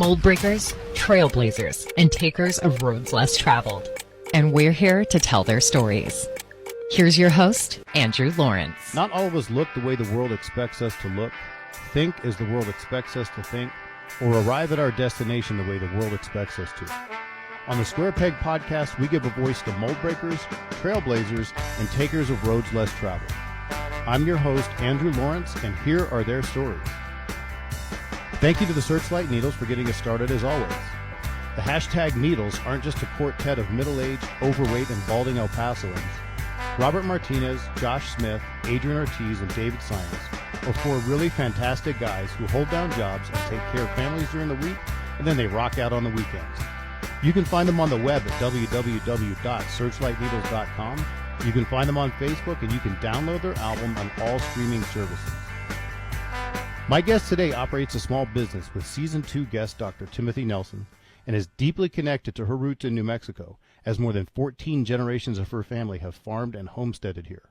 mold breakers, trailblazers, and takers of roads less traveled. And we're here to tell their stories. Here's your host, Andrew Lawrence. Not all of us look the way the world expects us to look, think as the world expects us to think, or arrive at our destination the way the world expects us to. On the Square Peg Podcast, we give a voice to mold breakers, trailblazers, and takers of roads less traveled. I'm your host, Andrew Lawrence, and here are their stories. Thank you to the Searchlight Needles for getting us started as always. The hashtag Needles aren't just a quartet of middle-aged, overweight, and balding El Pasoans. Robert Martinez, Josh Smith, Adrian Ortiz, and David Science are four really fantastic guys who hold down jobs and take care of families during the week, and then they rock out on the weekends. You can find them on the web at www.searchlightneedles.com. You can find them on Facebook, and you can download their album on all streaming services. My guest today operates a small business with Season 2 guest Dr. Timothy Nelson and is deeply connected to her roots in New Mexico, as more than 14 generations of her family have farmed and homesteaded here.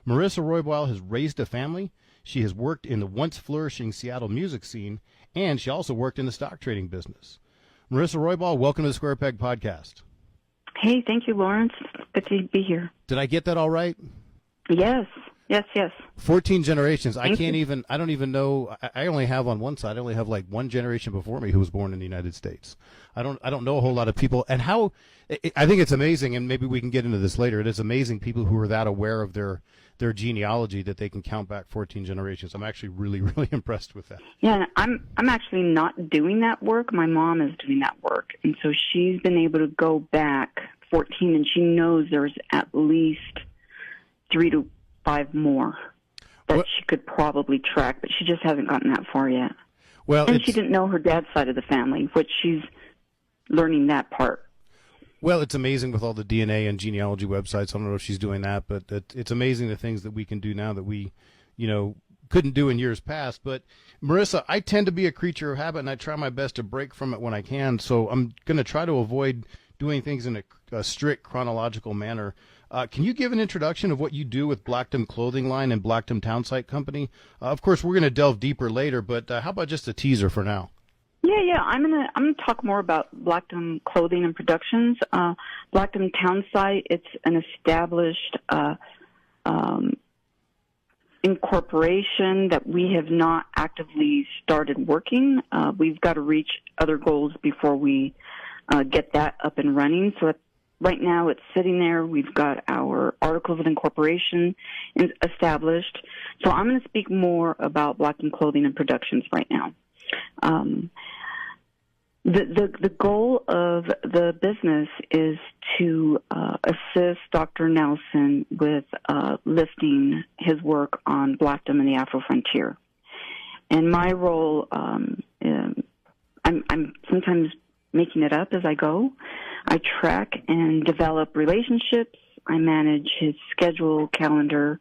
Marissa Roybal has raised a family. She has worked in the once flourishing Seattle music scene, and she also worked in the stock trading business. Marissa Roybal, welcome to the Square Peg Podcast. Hey, thank you, Lawrence. Good to be here. Did I get that all right? Yes. 14 generations. I don't even know. I only have on one side, I only have like one generation before me who was born in the United States. I don't know a whole lot of people. And I think it's amazing, and maybe we can get into this later. It is amazing people who are that aware of their genealogy that they can count back 14 generations. I'm actually really, really impressed with that. Yeah, I'm actually not doing that work. My mom is doing that work. And so she's been able to go back 14, and she knows there's at least 3 to 5 more that she could probably track, but she just hasn't gotten that far yet. Well, and she didn't know her dad's side of the family, which she's learning that part. Well, it's amazing with all the DNA and genealogy websites. I don't know if she's doing that, but it's amazing the things that we can do now that we, couldn't do in years past. But Marissa, I tend to be a creature of habit, and I try my best to break from it when I can. So I'm going to try to avoid doing things in a strict chronological manner. Can you give an introduction of what you do with Blackdom Clothing Line and Blackdom Townsite Company? Of course, we're going to delve deeper later, but how about just a teaser for now? Yeah. I'm gonna talk more about Blackdom Clothing and Productions. Blackdom Townsite, it's an established incorporation that we have not actively started working. We've got to reach other goals before we get that up and running. So right now it's sitting there. We've got our articles of incorporation established. So I'm going to speak more about Blackdom Clothing and Productions right now. The goal of the business is to assist Dr. Nelson with lifting his work on Blackdom and the Afro Frontier. And my role, I'm sometimes making it up as I go. I track and develop relationships. I manage his schedule, calendar.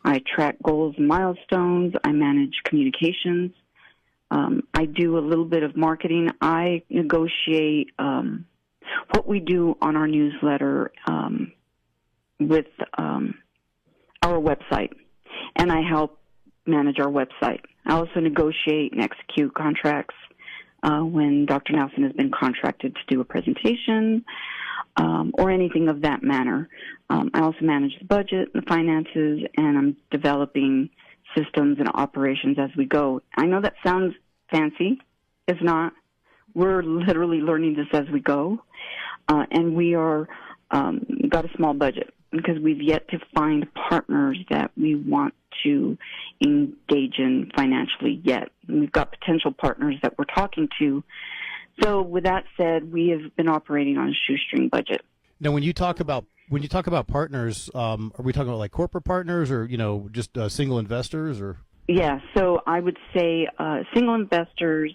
I track goals and milestones. I manage communications. I do a little bit of marketing. I negotiate what we do on our newsletter with our website, and I help manage our website. I also negotiate and execute contracts when Dr. Nelson has been contracted to do a presentation or anything of that manner. I also manage the budget, the finances, and I'm developing systems and operations as we go. I know that sounds fancy. It's not. We're literally learning this as we go, and we are got a small budget because we've yet to find partners that we want to engage in financially yet. And we've got potential partners that we're talking to. So with that said, we have been operating on a shoestring budget. Now, when you talk about partners, are we talking about like corporate partners or just single investors or? Yeah, so I would say single investors,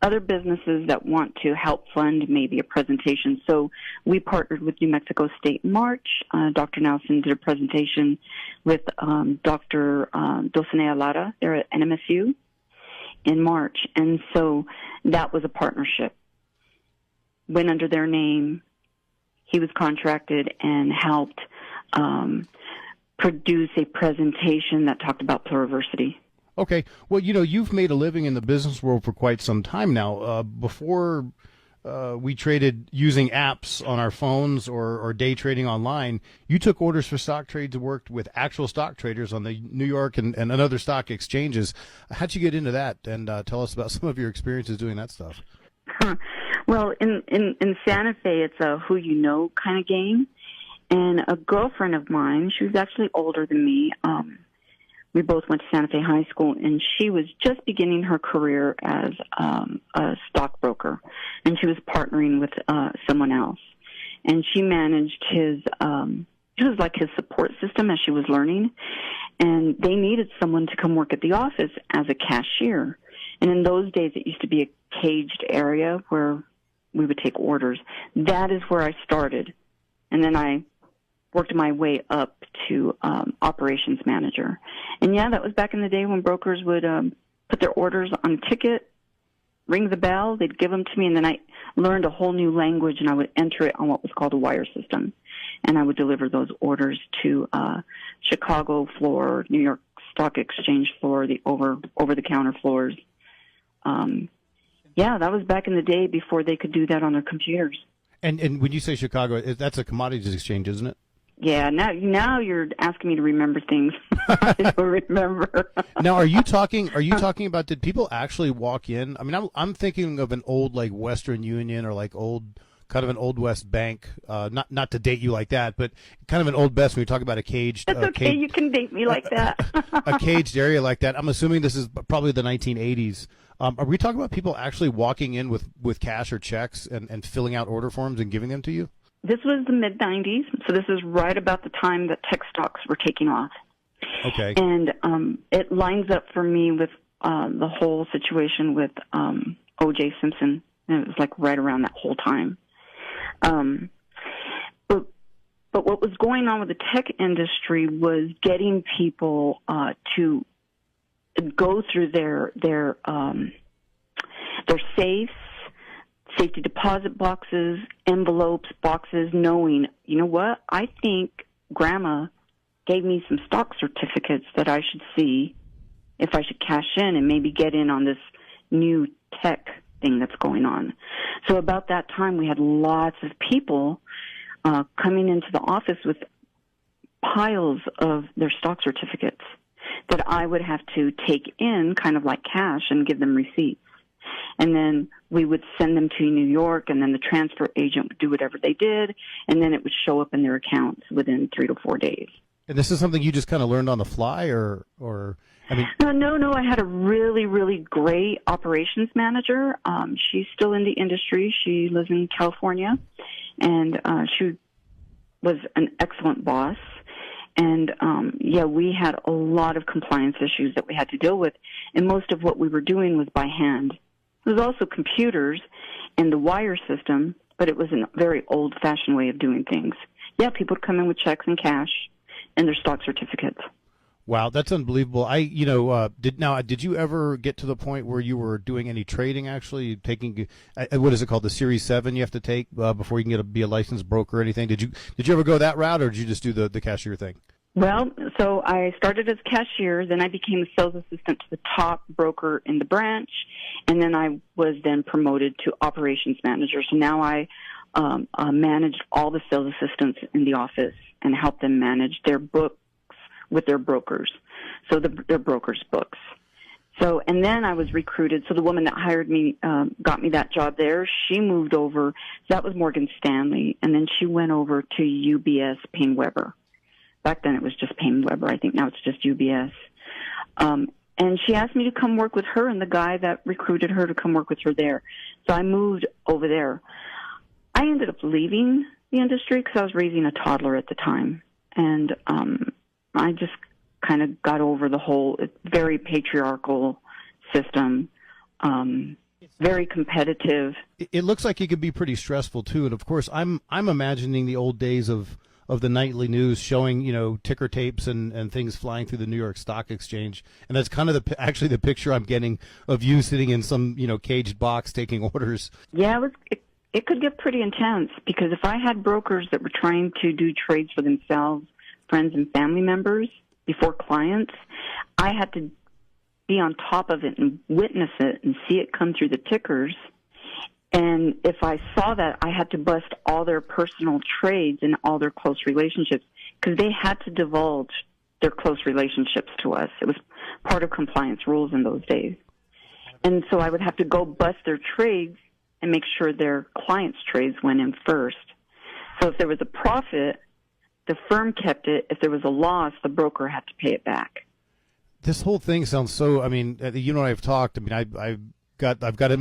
other businesses that want to help fund maybe a presentation. So we partnered with New Mexico State in March. Dr. Nelson did a presentation with Dr. Dulcinea Lara there at NMSU in March. And so that was a partnership. Went under their name. He was contracted and helped produce a presentation that talked about pluriversity. Okay. Well, you've made a living in the business world for quite some time now. Before we traded using apps on our phones or day trading online, you took orders for stock trades and worked with actual stock traders on the New York and other stock exchanges. How'd you get into that? And tell us about some of your experiences doing that stuff. Well, in Santa Fe, it's a who you know kind of game. And a girlfriend of mine, she was actually older than me. We both went to Santa Fe High School, and she was just beginning her career as a stockbroker, and she was partnering with someone else. And she managed his, it was like his support system as she was learning, and they needed someone to come work at the office as a cashier. And in those days, it used to be a caged area where we would take orders. That is where I started. And then I worked my way up to operations manager. And yeah, that was back in the day when brokers would put their orders on a ticket, ring the bell, they'd give them to me, and then I learned a whole new language, and I would enter it on what was called a wire system. And I would deliver those orders to Chicago floor, New York Stock Exchange floor, the over-the-counter floors. Yeah, that was back in the day before they could do that on their computers. And when you say Chicago, that's a commodities exchange, isn't it? Yeah, now you're asking me to remember things. I don't remember. Now, are you talking about, did people actually walk in? I mean, I'm thinking of an old like Western Union or like kind of an old West bank. Not to date you like that, but kind of an old West when we talk about a caged. That's okay. You can date me like that. A caged area like that. I'm assuming this is probably the 1980s. Are we talking about people actually walking in with cash or checks and filling out order forms and giving them to you? This was the mid-'90s, so this is right about the time that tech stocks were taking off. Okay. And it lines up for me with the whole situation with O.J. Simpson. And it was like right around that whole time. But what was going on with the tech industry was getting people to go through their safes, safety deposit boxes, envelopes, boxes, knowing, you know what, I think Grandma gave me some stock certificates that I should see if I should cash in and maybe get in on this new tech thing that's going on. So about that time, we had lots of people coming into the office with piles of their stock certificates that I would have to take in kind of like cash and give them receipts. And then we would send them to New York, and then the transfer agent would do whatever they did, and then it would show up in their accounts within 3 to 4 days. And this is something you just kind of learned on the fly, or I mean? No. I had a really, really great operations manager. She's still in the industry. She lives in California, and she was an excellent boss. And, we had a lot of compliance issues that we had to deal with, and most of what we were doing was by hand. There was also computers and the wire system, but it was a very old-fashioned way of doing things. Yeah, people would come in with checks and cash and their stock certificates. Wow, that's unbelievable. Did you ever get to the point where you were doing any trading, actually taking, what is it called, the Series 7 you have to take before you can be a licensed broker or anything? Did you ever go that route, or did you just do the cashier thing? Well, so I started as cashier, then I became a sales assistant to the top broker in the branch, and then I was then promoted to operations manager. So now I managed all the sales assistants in the office and helped them manage their books with their brokers, so their brokers' books. So, and then I was recruited. So the woman that hired me got me that job there. She moved over. That was Morgan Stanley, and then she went over to UBS Payne Weber. Back then it was just Payne Weber. I think now it's just UBS. And she asked me to come work with her and the guy that recruited her to come work with her there. So I moved over there. I ended up leaving the industry because I was raising a toddler at the time. And I just kind of got over the whole very patriarchal system, very competitive. It looks like it could be pretty stressful, too. And, of course, I'm imagining the old days of the nightly news showing, ticker tapes and things flying through the New York Stock Exchange. And that's kind of actually the picture I'm getting of you sitting in some, caged box taking orders. Yeah, it could get pretty intense, because if I had brokers that were trying to do trades for themselves, friends and family members before clients, I had to be on top of it and witness it and see it come through the tickers. And if I saw that, I had to bust all their personal trades and all their close relationships because they had to divulge their close relationships to us. It was part of compliance rules in those days. And so I would have to go bust their trades and make sure their clients' trades went in first. So if there was a profit, the firm kept it. If there was a loss, the broker had to pay it back. This whole thing sounds so. I mean, you and I have talked. I mean, I've got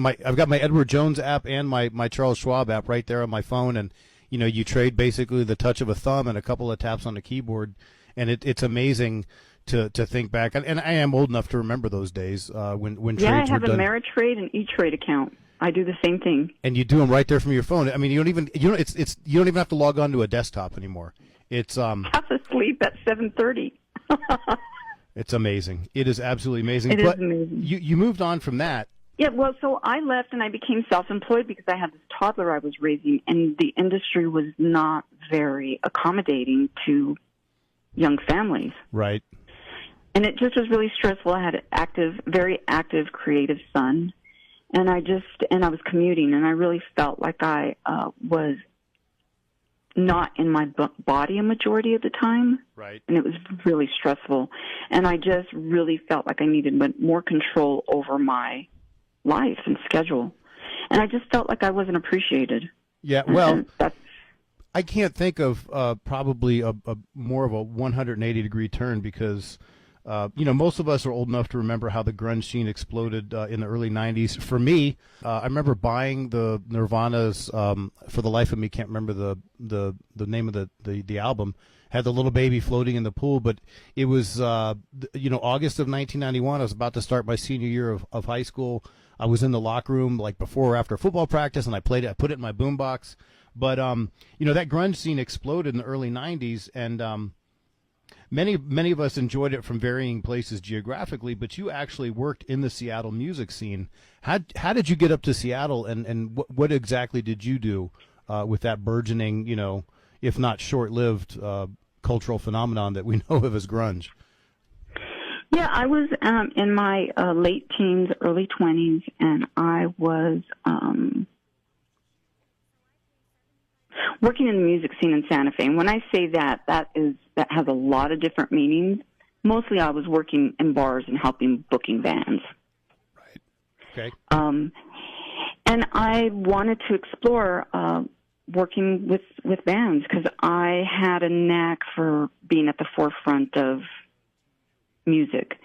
my Edward Jones app and my Charles Schwab app right there on my phone, and you trade basically the touch of a thumb and a couple of taps on the keyboard, and it's amazing to think back. And I am old enough to remember those days when trades were done. Yeah, I have a Ameritrade and E-Trade account. I do the same thing. And you do them right there from your phone. I mean, you don't even have to log on to a desktop anymore. It's half asleep at 7:30. It's amazing. It is absolutely amazing. It is amazing. You moved on from that. Yeah, well, so I left and I became self-employed because I had this toddler I was raising, and the industry was not very accommodating to young families. Right. And it just was really stressful. I had an very active, creative son, and I was commuting, and I really felt like I was not in my body a majority of the time. Right. And it was really stressful. And I just really felt like I needed more control over my life and schedule. And I just felt like I wasn't appreciated. Yeah, well, I can't think of probably a more of a 180-degree turn because, most of us are old enough to remember how the grunge scene exploded in the early 90s. For me, I remember buying the Nirvana's, for the life of me, can't remember the name of the album, had the little baby floating in the pool, but it was, August of 1991. I was about to start my senior year of high school. I was in the locker room like before or after football practice, and I played it. I put it in my boombox. But that grunge scene exploded in the early '90s, and many of us enjoyed it from varying places geographically. But you actually worked in the Seattle music scene. How did you get up to Seattle, and what exactly did you do with that burgeoning, if not short-lived cultural phenomenon that we know of as grunge? Yeah, I was in my late teens, early 20s, and I was working in the music scene in Santa Fe. And when I say that has a lot of different meanings. Mostly I was working in bars and helping booking bands. Right. Okay. And I wanted to explore working with bands because I had a knack for being at the forefront of music.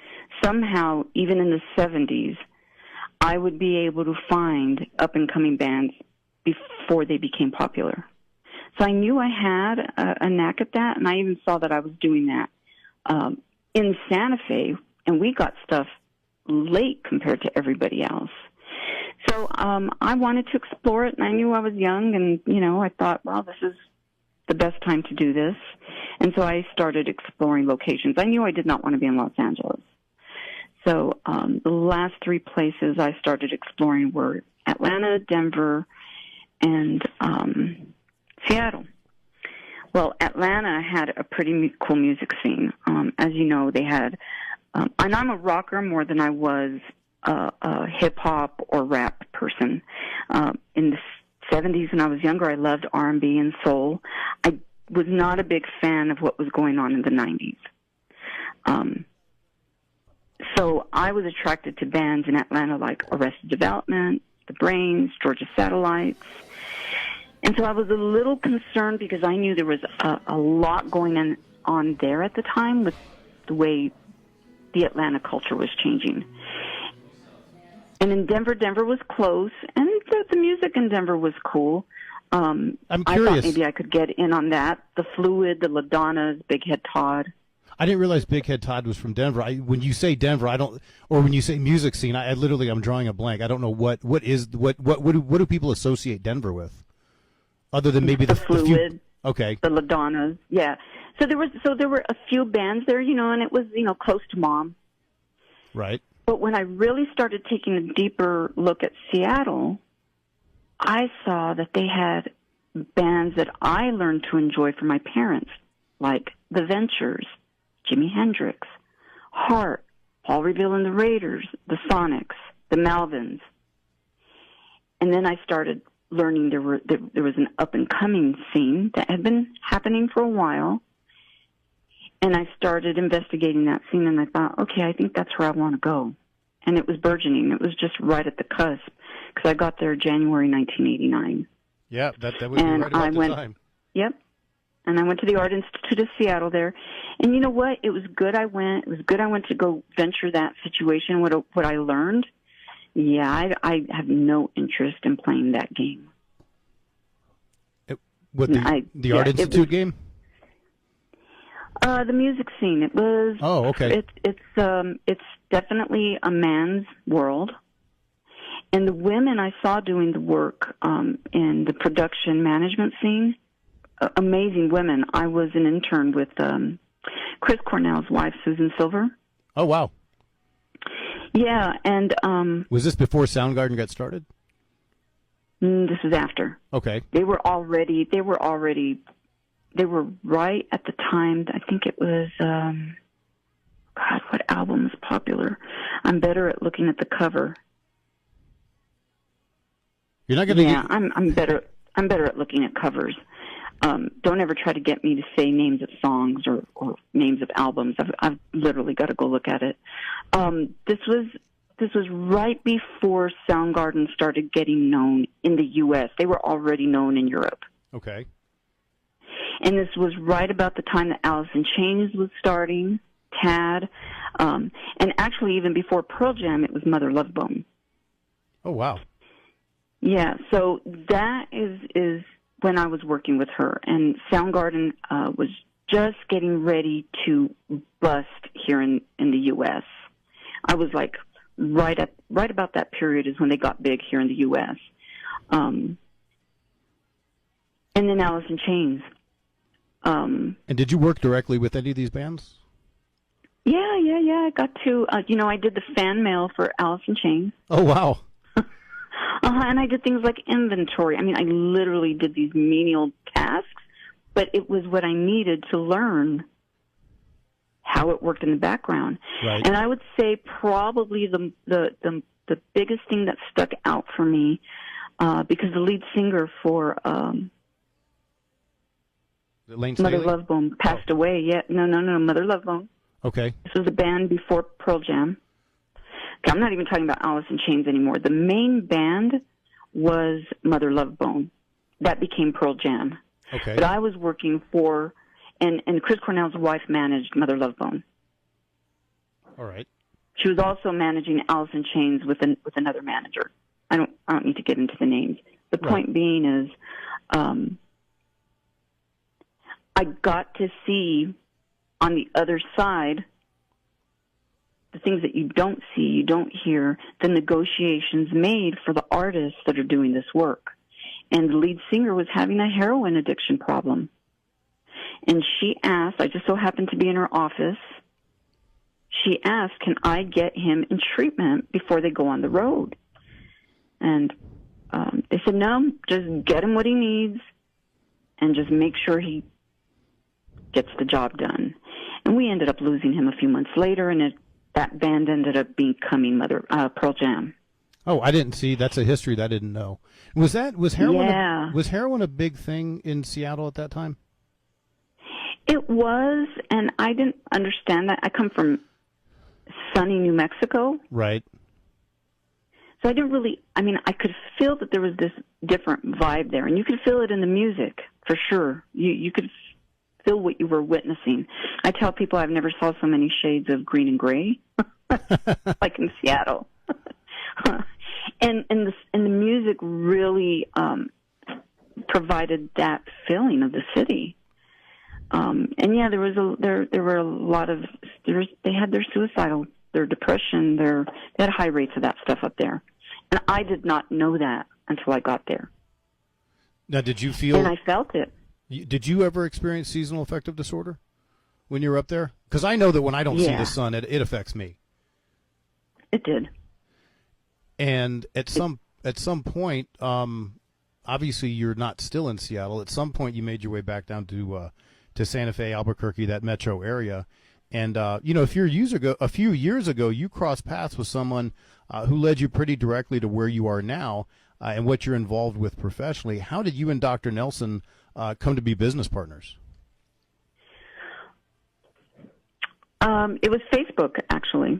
Somehow, even in the 70s, I would be able to find up-and-coming bands before they became popular. So I knew I had a knack at that, and I even saw that I was doing that in Santa Fe, and we got stuff late compared to everybody else. So I wanted to explore it, and I knew I was young, and, I thought, well, this is the best time to do this. And so I started exploring locations. I knew I did not want to be in Los Angeles. So the last three places I started exploring were Atlanta, Denver, and Seattle. Well, Atlanta had a pretty cool music scene. As you know, they had, and I'm a rocker more than I was a hip-hop or rap person. In the 70s when I was younger, I loved R&B and soul. I was not a big fan of what was going on in the 90s. So I was attracted to bands in Atlanta like Arrested Development, The Brains, Georgia Satellites. And so I was a little concerned because I knew there was a lot going on there at the time with the way the Atlanta culture was changing. And in Denver was close, and the music in Denver was cool. I'm curious. I thought maybe I could get in on that. The Fluid, the LaDonnas, Big Head Todd. I didn't realize Big Head Todd was from Denver. When you say Denver, or when you say music scene, I literally I'm drawing a blank. I don't know what do people associate Denver with, other than maybe the Fluid. The few, okay. The LaDonnas, yeah. So there were a few bands there, and it was close to mom. Right. But when I really started taking a deeper look at Seattle, I saw that they had bands that I learned to enjoy from my parents, like The Ventures, Jimi Hendrix, Heart, Paul Revere and the Raiders, the Sonics, the Malvins. And then I started learning there was an up-and-coming scene that had been happening for a while. And I started investigating that scene, and I thought, okay, I think that's where I want to go. And it was burgeoning. It was just right at the cusp, because I got there January 1989. Yeah, that would be right about the time. Yep. And I went to the Art Institute of Seattle there. And you know what? It was good I went. It was good I went to go venture that situation, what I learned. Yeah, I have no interest in playing that game. The Art Institute game? The music scene. It was. Oh, okay. It's definitely a man's world, and the women I saw doing the work in the production management scene, amazing women. I was an intern with Chris Cornell's wife, Susan Silver. Oh, wow. Yeah, and was this before Soundgarden got started? This was after. Okay. They were right at the time. I think it was, God, what album is popular? I'm better at looking at the cover. You're not going to. Yeah, I'm better at looking at covers. Don't ever try to get me to say names of songs or names of albums. I've literally got to go look at it. This was right before Soundgarden started getting known in the U.S. They were already known in Europe. Okay. And this was right about the time that Alice in Chains was starting, Tad, and actually even before Pearl Jam, it was Mother Love Bone. Oh, wow. Yeah, so that is when I was working with her, and Soundgarden was just getting ready to bust here in the U.S. I was like right about that period is when they got big here in the U.S. And then Alice in Chains. And did you work directly with any of these bands? Yeah. I got to, I did the fan mail for Alice in Chains. Oh, wow. And I did things like inventory. I mean, I literally did these menial tasks, but it was what I needed to learn how it worked in the background. Right. And I would say probably the biggest thing that stuck out for me, because the lead singer for Mother Love Bone passed away. Yeah, no, Mother Love Bone. Okay. This was a band before Pearl Jam. Okay, I'm not even talking about Alice in Chains anymore. The main band was Mother Love Bone. That became Pearl Jam. Okay. But I was working for, and Chris Cornell's wife managed Mother Love Bone. All right. She was also managing Alice in Chains with another manager. I don't need to get into the names. The point being is, I got to see on the other side the things that you don't see, you don't hear, the negotiations made for the artists that are doing this work. And the lead singer was having a heroin addiction problem. And she asked, I just so happened to be in her office, she asked, can I get him in treatment before they go on the road? And they said, no, just get him what he needs and just make sure he gets the job done. And we ended up losing him a few months later, and that band ended up becoming Pearl Jam. Oh, I didn't see. That's a history that I didn't know. Was heroin a big thing in Seattle at that time? It was, and I didn't understand that. I come from sunny New Mexico. Right. So I didn't really, I could feel that there was this different vibe there, and you could feel it in the music, for sure. You could feel what you were witnessing. I tell people I've never saw so many shades of green and gray, like in Seattle. and the music really provided that feeling of the city. And yeah, there were a lot of, they had their suicidal, their depression, they had high rates of that stuff up there. And I did not know that until I got there. Now, did you feel? And I felt it. Did you ever experience seasonal affective disorder when you were up there? Because I know that when I don't see the sun, it affects me. It did. And at some point, obviously you're not still in Seattle. At some point, you made your way back down to Santa Fe, Albuquerque, that metro area. And a few years ago, you crossed paths with someone who led you pretty directly to where you are now and what you're involved with professionally. How did you and Dr. Nelson come to be business partners? It was Facebook, actually.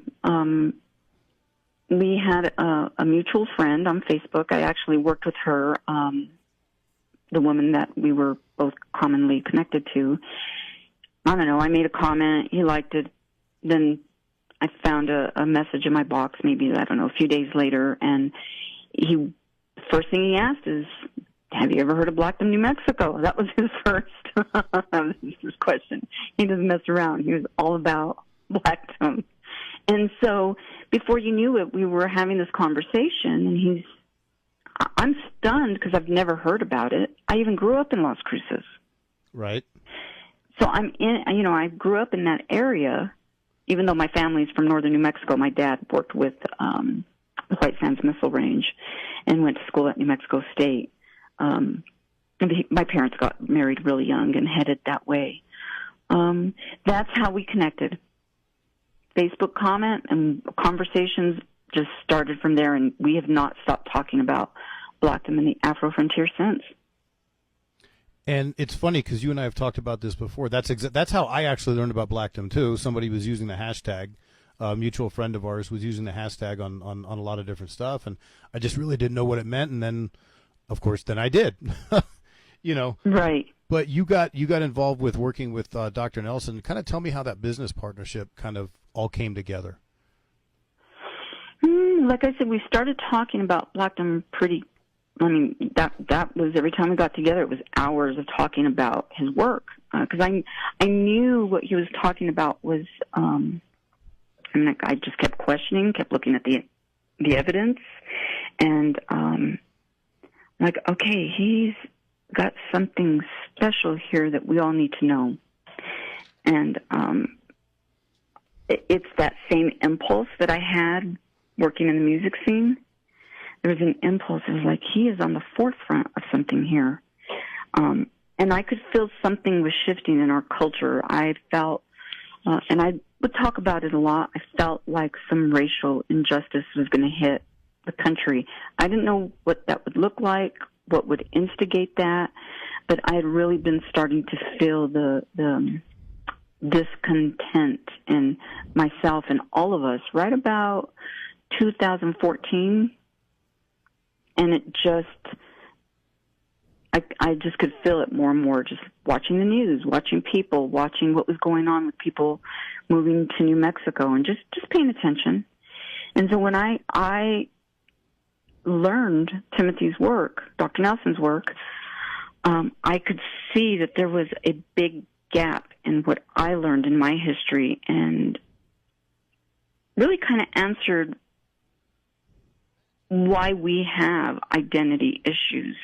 We had a mutual friend on Facebook. I actually worked with her, the woman that we were both commonly connected to. I don't know, I made a comment, he liked it, then I found a message in my box maybe, I don't know, a few days later, and first thing he asked is, have you ever heard of Blackdom, New Mexico? That was his his question. He doesn't mess around. He was all about Blackdom. And so before you knew it, we were having this conversation, and I'm stunned because I've never heard about it. I even grew up in Las Cruces. Right. So I grew up in that area, even though my family's from northern New Mexico. My dad worked with the White Sands Missile Range and went to school at New Mexico State. My parents got married really young and headed that way. That's how we connected. Facebook comment and conversations just started from there, and we have not stopped talking about Blackdom and the Afro Frontier since. And it's funny because you and I have talked about this before. That's how I actually learned about Blackdom too. Somebody was using the hashtag. A mutual friend of ours was using the hashtag on a lot of different stuff, and I just really didn't know what it meant. And then, of course, I did. Right. But you got involved with working with Dr. Nelson. Kind of tell me how that business partnership kind of all came together. Like I said, we started talking about Blackdom that was every time we got together, it was hours of talking about his work. Because I knew what he was talking about was, I just kept questioning, kept looking at the evidence, and okay, he's got something special here that we all need to know. And it's that same impulse that I had working in the music scene. There was an impulse. It was like, he is on the forefront of something here. And I could feel something was shifting in our culture. I felt, and I would talk about it a lot, I felt like some racial injustice was going to hit the country. I didn't know what that would look like, what would instigate that, but I had really been starting to feel the discontent in myself and all of us right about 2014. And it I just could feel it more and more, just watching the news, watching people, watching what was going on with people moving to New Mexico, and just paying attention. And so when I learned Timothy's work, Dr. Nelson's work, I could see that there was a big gap in what I learned in my history, and really kind of answered why we have identity issues.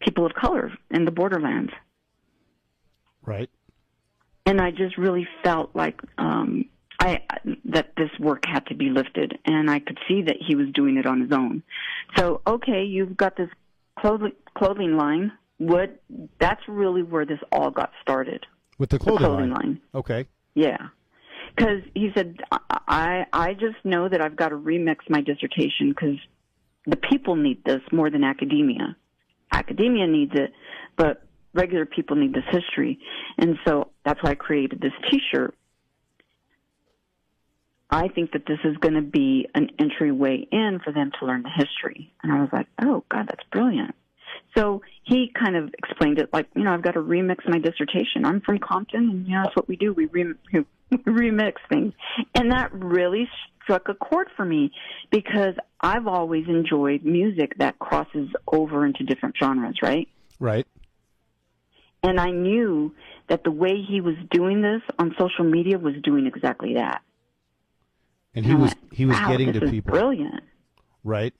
People of color in the borderlands. Right. And I just really felt like that this work had to be lifted, and I could see that he was doing it on his own. So, okay, you've got this clothing line. That's really where this all got started. With the clothing line. Okay. Yeah. Because he said, I just know that I've got to remix my dissertation because the people need this more than academia. Academia needs it, but regular people need this history. And so that's why I created this T-shirt. I think that this is going to be an entryway in for them to learn the history. And I was like, oh, God, that's brilliant. So he kind of explained it like, I've got to remix my dissertation. I'm from Compton, and, that's what we do. We remix things. And that really struck a chord for me because I've always enjoyed music that crosses over into different genres, right? Right. And I knew that the way he was doing this on social media was doing exactly that. And he was wow, getting to this people. Is brilliant. Right.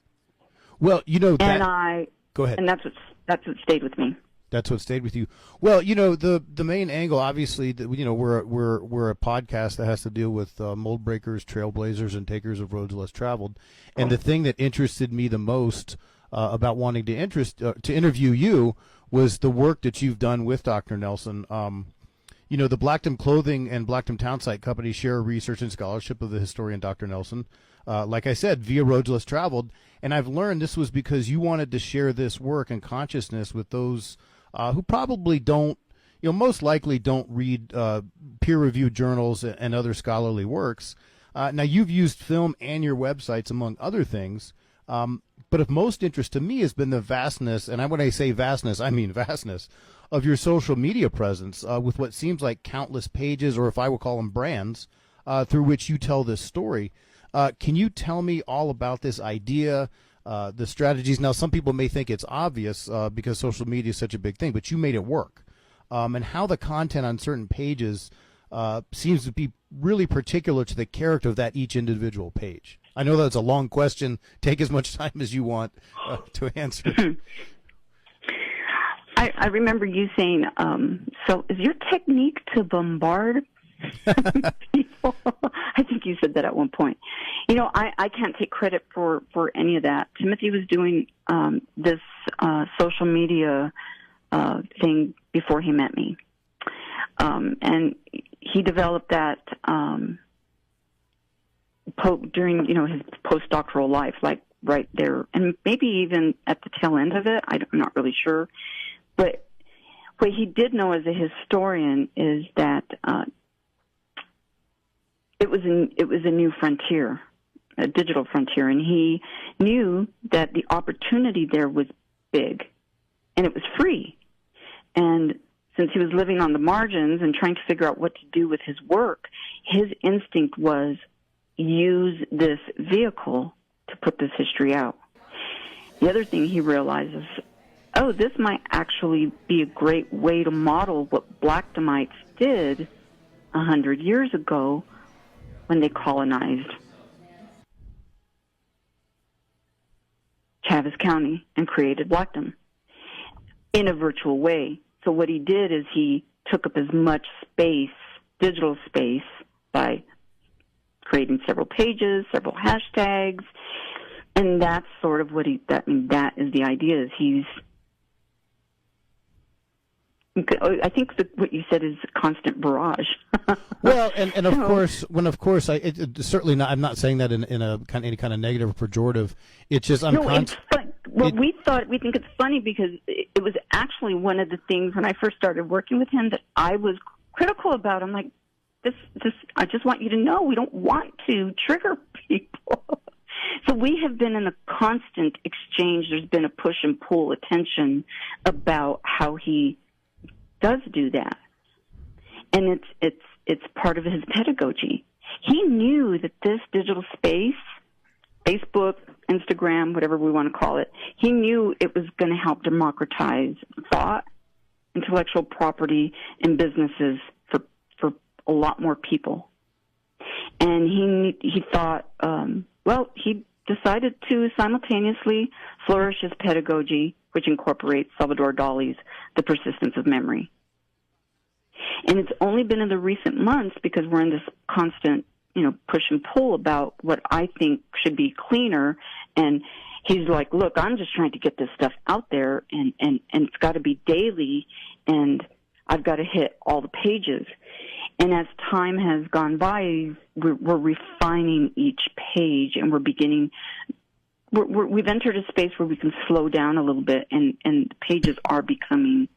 Well, that. Go ahead. And that's what stayed with me. That's what stayed with you. Well, the main angle, obviously, that we're a podcast that has to deal with mold breakers, trailblazers, and takers of roads less traveled. And the thing that interested me the most about wanting to interview you was the work that you've done with Dr. Nelson. The Blackdom Clothing and Blackdom Townsite companies share research and scholarship of the historian Dr. Nelson, like I said, via Roads Less Traveled. And I've learned this was because you wanted to share this work and consciousness with those who probably don't, most likely don't read peer-reviewed journals and other scholarly works. Now, you've used film and your websites, among other things. But of most interest to me has been the vastness, and when I say vastness, I mean vastness, of your social media presence with what seems like countless pages, or if I would call them brands, through which you tell this story. Can you tell me all about this idea, the strategies? Now, some people may think it's obvious because social media is such a big thing, but you made it work. And how the content on certain pages seems to be really particular to the character of that each individual page. I know that's a long question. Take as much time as you want to answer. I remember you saying, so is your technique to bombard people? I think you said that at one point. I can't take credit for any of that. Timothy was doing this social media thing before he met me. And he developed that during, his postdoctoral life, like right there, and maybe even at the tail end of it. I'm not really sure. But what he did know as a historian is that it was a new frontier, a digital frontier, and he knew that the opportunity there was big, and it was free. And since he was living on the margins and trying to figure out what to do with his work, his instinct was use this vehicle to put this history out. The other thing he realizes, this might actually be a great way to model what Blackdomites did 100 years ago when they colonized Chaves County and created Blackdom in a virtual way. So what he did is he took up as much space, digital space, by creating several pages, several hashtags, and that's sort of what that is the idea. Is I think what you said is a constant barrage. Well, and of course, certainly not. I'm not saying that in any kind of negative or pejorative. It's just it's fun. Well, we think it's funny because it was actually one of the things when I first started working with him that I was critical about. I'm like, this. I just want you to know we don't want to trigger people. So we have been in a constant exchange. There's been a push and pull attention about how he does do that, and it's part of his pedagogy. He knew that this digital space, Facebook, Instagram, whatever we want to call it, he knew it was going to help democratize thought, intellectual property, and businesses for a lot more people. And he thought, he decided to simultaneously flourish his pedagogy, which incorporates Salvador Dali's The Persistence of Memory. And it's only been in the recent months, because we're in this constant, push and pull about what I think should be cleaner. And he's like, look, I'm just trying to get this stuff out there, and it's got to be daily, and I've got to hit all the pages. And as time has gone by, we're refining each page, and we've entered a space where we can slow down a little bit, and the pages are becoming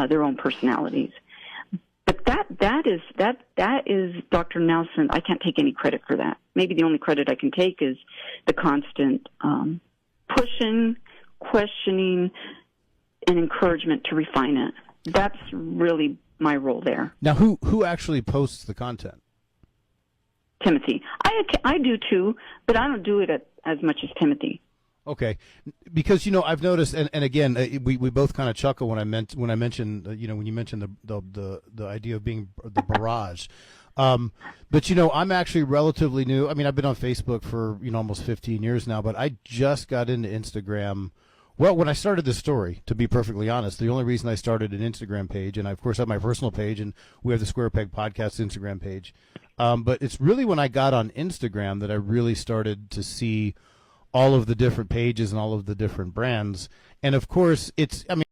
their own personalities. But that is Dr. Nelson. I can't take any credit for that. Maybe the only credit I can take is the constant pushing, questioning, and encouragement to refine it. That's really my role there. Now, who actually posts the content? Timothy. I do too, but I don't do it as much as Timothy. Okay, because I've noticed, and again, we both kind of chuckle when I mentioned when you mentioned the idea of being the barrage. But I'm actually relatively new. I mean, I've been on Facebook for almost 15 years now, but I just got into Instagram. Well, when I started this story, to be perfectly honest, the only reason I started an Instagram page, and I of course have my personal page, and we have the Square Peg Podcast Instagram page. But it's really when I got on Instagram that I really started to see all of the different pages and all of the different brands. And of course,